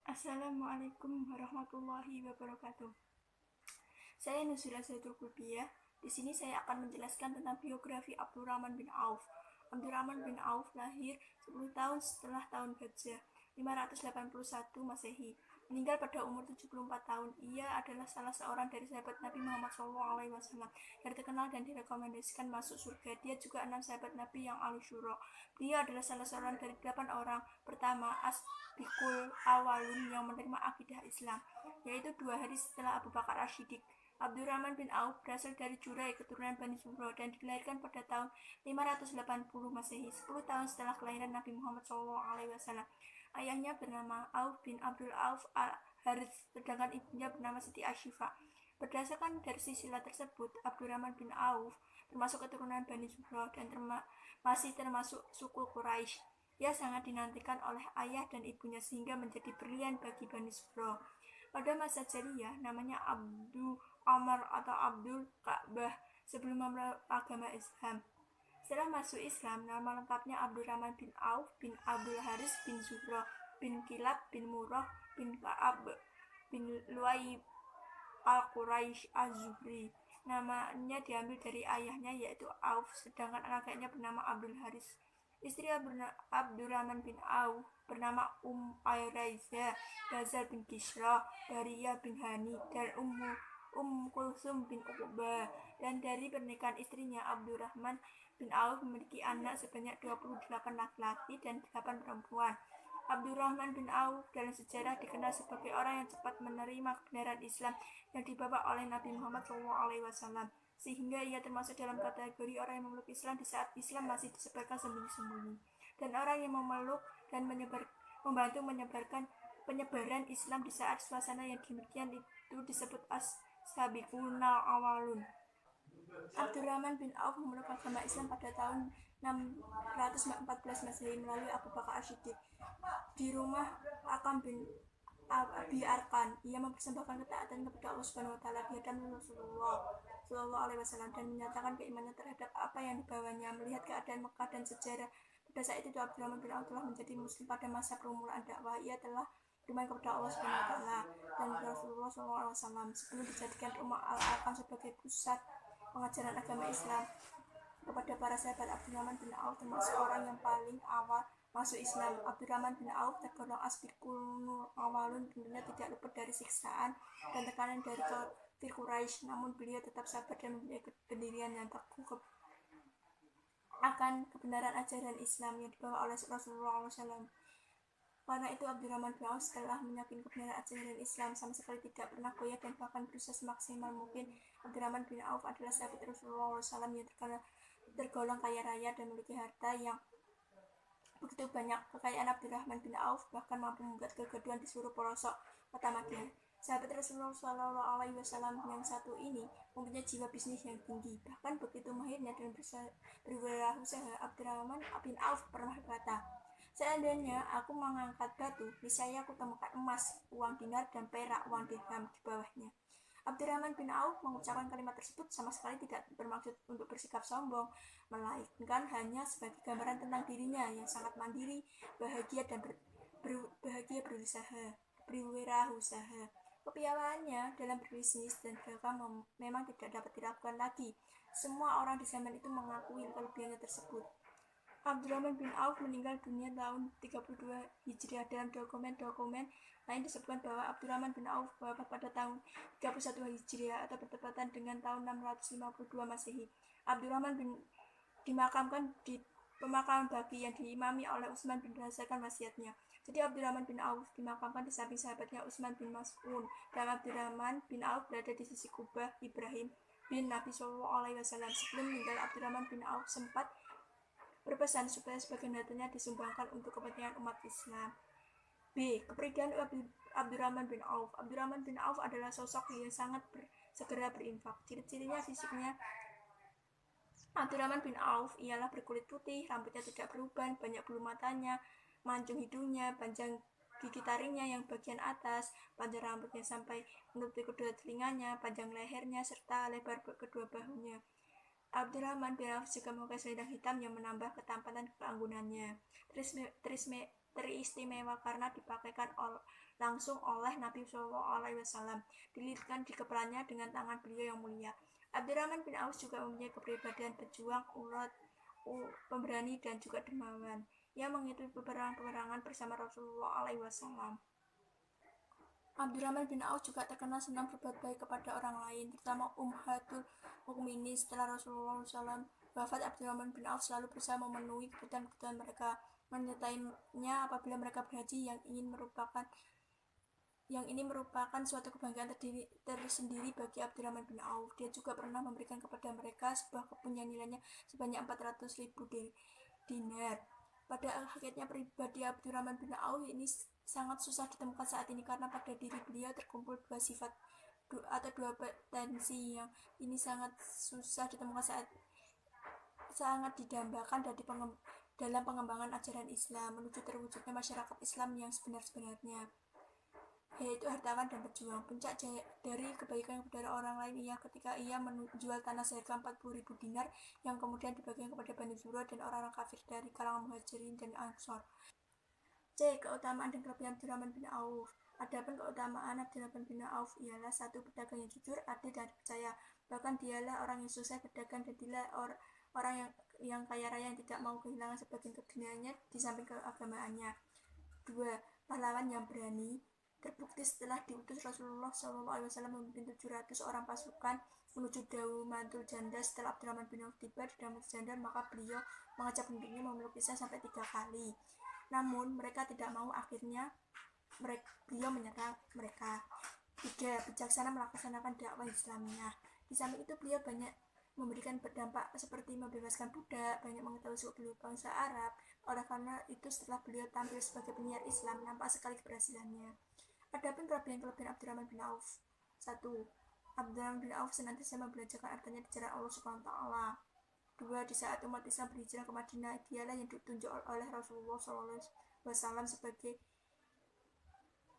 Assalamualaikum warahmatullahi wabarakatuh. Saya Nuzula Zatul Kulbiyah. Di sini saya akan menjelaskan tentang biografi Abdurrahman bin Auf. Abdurrahman bin Auf lahir 10 tahun setelah tahun Hijrah 581 Masehi. Meninggal pada umur 74 tahun. Ia adalah salah seorang dari sahabat Nabi Muhammad SAW yang terkenal dan direkomendasikan masuk surga. Dia juga 6 sahabat Nabi yang ahli syura. Beliau adalah salah seorang dari 8 orang pertama Asbiqul Awalun yang menerima akidah Islam, yaitu 2 hari setelah Abu Bakar As-Siddiq. Abdurrahman bin Auf berasal dari Jurai, keturunan Bani Zuhro, dan dilahirkan pada tahun 580 Masehi, 10 tahun setelah kelahiran Nabi Muhammad SAW. Ayahnya bernama Auf bin Abdul Auf al-Harits, sedangkan ibunya bernama Siti Ashifa. Berdasarkan dari silsilah tersebut, Abdurrahman bin Auf termasuk keturunan Bani Zuhro dan masih termasuk suku Quraisy. Ia sangat dinantikan oleh ayah dan ibunya sehingga menjadi berlian bagi Bani Zuhro. Pada masa jahiliyah, namanya Abdul Omar atau Abdul Ka'bah sebelum memeluk agama Islam. Setelah masuk Islam, nama lengkapnya Abdurrahman bin Auf bin Abdul Haris bin Zuhro bin Kilab bin Murrah bin Ka'ab bin Luay al-Quraisy az-Zuhri. Namanya diambil dari ayahnya yaitu Auf, sedangkan kakeknya bernama Abdul Haris. Istri Abdurrahman bin Auf bernama Ayraiza, Bazar bin Kisra, Bariyah bin Hani, dan Kulsum bin Uqbah. Dan dari pernikahan istrinya, Abdurrahman bin Auf memiliki anak sebanyak 28 laki-laki dan 8 perempuan. Abdurrahman bin Auf dalam sejarah dikenal sebagai orang yang cepat menerima kebenaran Islam yang dibawa oleh Nabi Muhammad SAW, sehingga ia termasuk dalam kategori orang yang memeluk Islam di saat Islam masih disebarkan sembunyi-sembunyi, dan orang yang memeluk dan membantu menyebarkan penyebaran Islam di saat suasana yang demikian itu disebut as-sabiqunal awalun. Abdurrahman bin Auf memeluk agama Islam pada tahun 614 Masehi melalui Abu Bakar As-Siddiq. Di rumah Akam bin Abi Arkan, ia mempersembahkan ketaatan kepada Allah Subhanahu wa taala di hadapan Rasulullah Shallallahu alaihi wasallam dan menyatakan keimanannya terhadap apa yang dibawanya. Melihat keadaan Mekah dan sejarah pada saat itu, Abdurrahman bin Auf telah menjadi muslim pada masa permulaan dakwah. Ia telah beriman kepada Allah Subhanahu wa taala dan Rasulullah Shallallahu alaihi wasallam sebelum dijadikan rumah Al-Arqam sebagai pusat pengajaran agama Islam kepada para sahabat. Abdurrahman bin Auf termasuk orang yang paling awal masuk Islam. Abdurrahman bin Auf tergolong asbiqul awalun, tentunya tidak luput dari siksaan dan tekanan dari kafir Quraisy, namun beliau tetap sabar dan mempunyai pendirian yang teguh akan kebenaran ajaran Islam yang dibawa oleh Rasulullah SAW. Karena itu Abdurrahman bin Auf setelah menyakini kebenaran ajaran Islam sama sekali tidak pernah goyah dan bahkan berusaha semaksimal mungkin. Abdurrahman bin Auf adalah sahabat Rasulullah SAW yang tergolong kaya raya dan memiliki harta yang begitu banyak. Kekayaan Abdurrahman bin Auf bahkan mampu membuat kegaduhan di seluruh pelosok kota Madinah. Sahabat Rasulullah SAW yang satu ini mempunyai jiwa bisnis yang tinggi. Bahkan begitu mahirnya dan berwirausaha, Abdurrahman bin Auf pernah berkata, "Seandainya aku mengangkat batu, niscaya aku temukan emas, uang dinar, dan perak, uang dirham di bawahnya." Abdurrahman bin Auf mengucapkan kalimat tersebut sama sekali tidak bermaksud untuk bersikap sombong, melainkan hanya sebagai gambaran tentang dirinya yang sangat mandiri, bahagia dan berwirausaha. Kepiawaannya dalam berbisnis dan berdagang memang tidak dapat diragukan lagi. Semua orang di zaman itu mengakui kelebihannya tersebut. Abdurrahman bin Auf meninggal dunia tahun 32 Hijriah. Dalam dokumen-dokumen lain disebutkan bahwa Abdurrahman bin Auf wafat pada tahun 31 Hijriah atau bertepatan dengan tahun 652 Masehi. Abdurrahman bin dimakamkan di pemakaman baqi yang diimami oleh Utsman berdasarkan wasiatnya. Jadi Abdurrahman bin Auf dimakamkan di samping sahabatnya Utsman bin Mas'un, dan Abdurrahman bin Auf berada di sisi kubah Ibrahim bin Nabi SAW. Sebelum meninggal, Abdurrahman bin Auf sempat berpesan supaya sebagian hartanya disumbangkan untuk kepentingan umat Islam. B. Kepribadian Abdurrahman bin Auf. Abdurrahman bin Auf adalah sosok yang sangat segera berinfak. Ciri-cirinya fisiknya, Abdurrahman bin Auf ialah berkulit putih, rambutnya tidak beruban, banyak bulu matanya, mancung hidungnya, panjang gigi taringnya yang bagian atas, panjang rambutnya sampai menutupi kedua telinganya, panjang lehernya, serta lebar kedua bahunya. Abdurrahman bin Auf juga memakai selendang hitam yang menambah ketampanan keanggunannya. teristimewa karena dipakaikan langsung oleh Nabi SAW, dililitkan di kepalanya dengan tangan beliau yang mulia. Abdurrahman bin Auf juga mempunyai kepribadian pejuang, ulet, pemberani, dan juga dermawan. Ia mengikuti peperangan bersama Rasulullah SAW. Abdurrahman bin Auf juga terkenal senang berbuat baik kepada orang lain, terutama Ummahatul Mukminin. Setelah Rasulullah SAW wafat, Abdurrahman bin Auf selalu berusaha memenuhi kebutuhan mereka, menyertainya apabila mereka berhaji, yang ini merupakan suatu kebanggaan tersendiri bagi Abdurrahman bin Auf. Dia juga pernah memberikan kepada mereka sebuah kebun yang nilainya sebanyak 400.000 dinar. Pada akhirnya pribadi Abdurrahman bin Auf ini sangat susah ditemukan saat ini karena pada diri beliau terkumpul dua sifat atau dua potensi yang ini sangat susah ditemukan sangat didambakan dalam pengembangan ajaran Islam menuju terwujudnya masyarakat Islam yang sebenar-benarnya, yaitu hartawan dan pejuang. Puncak dari kebaikan kepada orang lain ia ketika ia menjual tanah seharga 40.000 dinar yang kemudian dibagikan kepada Bani Zura dan orang-orang kafir dari kalangan Muhajirin dan Ansor. C. Keutamaan dan kelebihan Abdurrahman bin Auf. Adapun keutamaan Abdurrahman bin Auf ialah satu, pedagang yang jujur, adil, dan dipercaya. Bahkan dialah orang yang sukses berdagang dan dialah orang yang kaya raya yang tidak mau kehilangan sebagian keduniaannya di samping keagamaannya. 2. Pahlawan yang berani. Terbukti setelah diutus Rasulullah SAW memimpin 700 orang pasukan menuju Daumatul Jandal. Setelah Abdurrahman bin Auf tiba di Daumatul Jandal, maka beliau mengajak penduduknya memeluk Islam sampai 3 kali. Namun mereka tidak mau, akhirnya beliau menyerang mereka. 3. Bijaksana melaksanakan dakwah Islamnya. Di samping itu beliau banyak memberikan berdampak seperti membebaskan budak, banyak mengetahui seluk-beluk bangsa Arab. Oleh karena itu setelah beliau tampil sebagai penyiar Islam, nampak sekali keberhasilannya. Adapun kelebihan Abdurrahman bin Auf. 1. Abdurrahman bin Auf senantiasa membelajarkan artinya di jalan Allah Subhanahu wa taala. 2. Di saat umat Islam berhijrah ke Madinah, dialah yang ditunjuk oleh Rasulullah SAW sebagai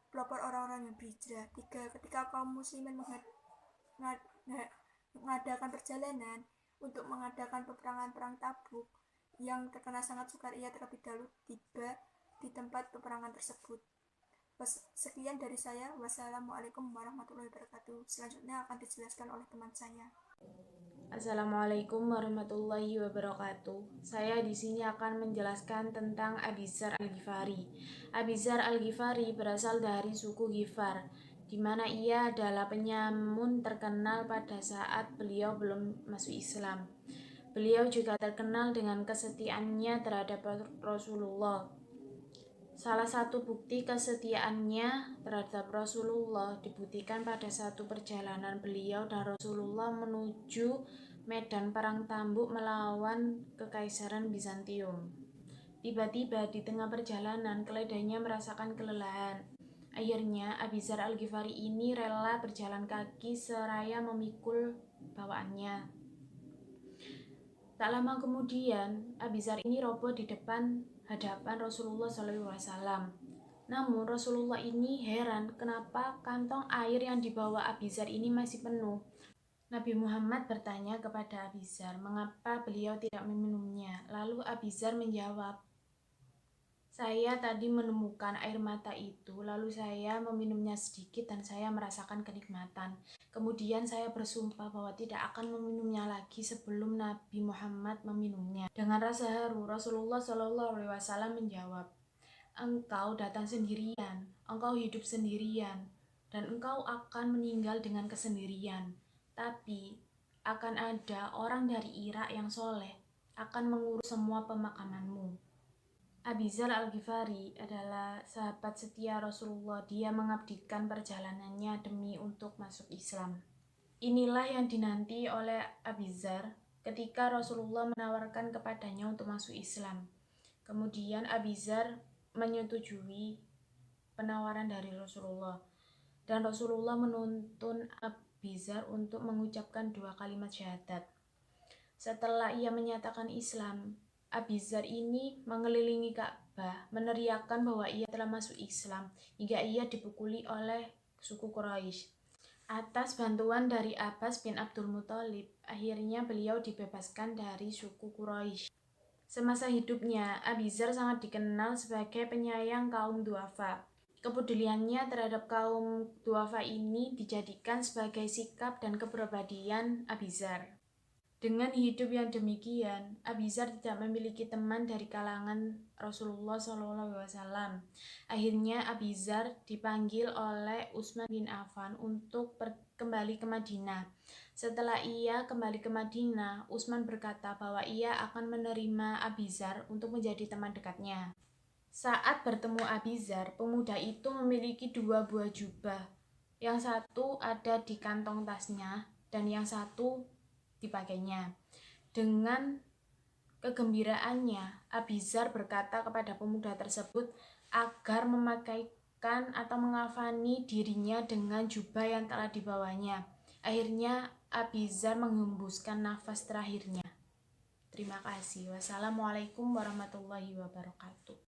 pelopor orang-orang yang berhijrah. 3. Ketika kaum muslimin mengadakan perjalanan untuk mengadakan peperangan perang Tabuk yang terkenal sangat sukar, ia terlebih dahulu tiba di tempat peperangan tersebut. Sekian dari saya. Wassalamualaikum warahmatullahi wabarakatuh. Selanjutnya akan dijelaskan oleh teman saya. Assalamualaikum warahmatullahi wabarakatuh. Saya di sini akan menjelaskan tentang Abi Dzar Al-Ghifari. Abi Dzar Al-Ghifari berasal dari suku Ghifar, di mana ia adalah penyamun terkenal pada saat beliau belum masuk Islam. Beliau juga terkenal dengan kesetiaannya terhadap Rasulullah. Salah satu bukti kesetiaannya terhadap Rasulullah dibuktikan pada satu perjalanan beliau dan Rasulullah menuju medan perang Tambuk melawan Kekaisaran Bizantium. Tiba-tiba di tengah perjalanan keledainya merasakan kelelahan. Akhirnya Abi Dzar Al-Ghifari ini rela berjalan kaki seraya memikul bawaannya. Tak lama kemudian Abi Dzar ini roboh di hadapan Rasulullah SAW. Namun Rasulullah ini heran kenapa kantong air yang dibawa Abi Dzar ini masih penuh. Nabi Muhammad bertanya kepada Abi Dzar mengapa beliau tidak meminumnya. Lalu Abi Dzar menjawab, saya tadi menemukan air mata itu, lalu saya meminumnya sedikit dan saya merasakan kenikmatan. Kemudian saya bersumpah bahwa tidak akan meminumnya lagi sebelum Nabi Muhammad meminumnya. Dengan rasa haru, Rasulullah SAW menjawab, engkau datang sendirian, engkau hidup sendirian, dan engkau akan meninggal dengan kesendirian. Tapi akan ada orang dari Irak yang soleh, akan mengurus semua pemakamanmu. Abi Dzar Al-Ghifari adalah sahabat setia Rasulullah. Dia mengabdikan perjalanannya demi untuk masuk Islam. Inilah yang dinanti oleh Abi Dzar ketika Rasulullah menawarkan kepadanya untuk masuk Islam. Kemudian Abi Dzar menyetujui penawaran dari Rasulullah. Dan Rasulullah menuntun Abi Dzar untuk mengucapkan 2 kalimat syahadat. Setelah ia menyatakan Islam, Abi Dzar ini mengelilingi Ka'bah, meneriakkan bahwa ia telah masuk Islam, hingga ia dipukuli oleh suku Quraisy. Atas bantuan dari Abbas bin Abdul Muthalib, akhirnya beliau dibebaskan dari suku Quraisy. Semasa hidupnya, Abizar sangat dikenal sebagai penyayang kaum duafa. Kepeduliannya terhadap kaum duafa ini dijadikan sebagai sikap dan kepribadian Abizar. Dengan hidup yang demikian, Abizar tidak memiliki teman dari kalangan Rasulullah SAW. Akhirnya Abizar dipanggil oleh Utsman bin Affan untuk kembali ke Madinah. Setelah ia kembali ke Madinah, Utsman berkata bahwa ia akan menerima Abizar untuk menjadi teman dekatnya. Saat bertemu Abizar, pemuda itu memiliki 2 buah jubah. Yang satu ada di kantong tasnya dan yang satu dipakainya. Dengan kegembiraannya, Abizar berkata kepada pemuda tersebut agar memakaikan atau mengafani dirinya dengan jubah yang telah dibawanya. Akhirnya Abizar menghembuskan nafas terakhirnya. Terima kasih. Wassalamualaikum warahmatullahi wabarakatuh.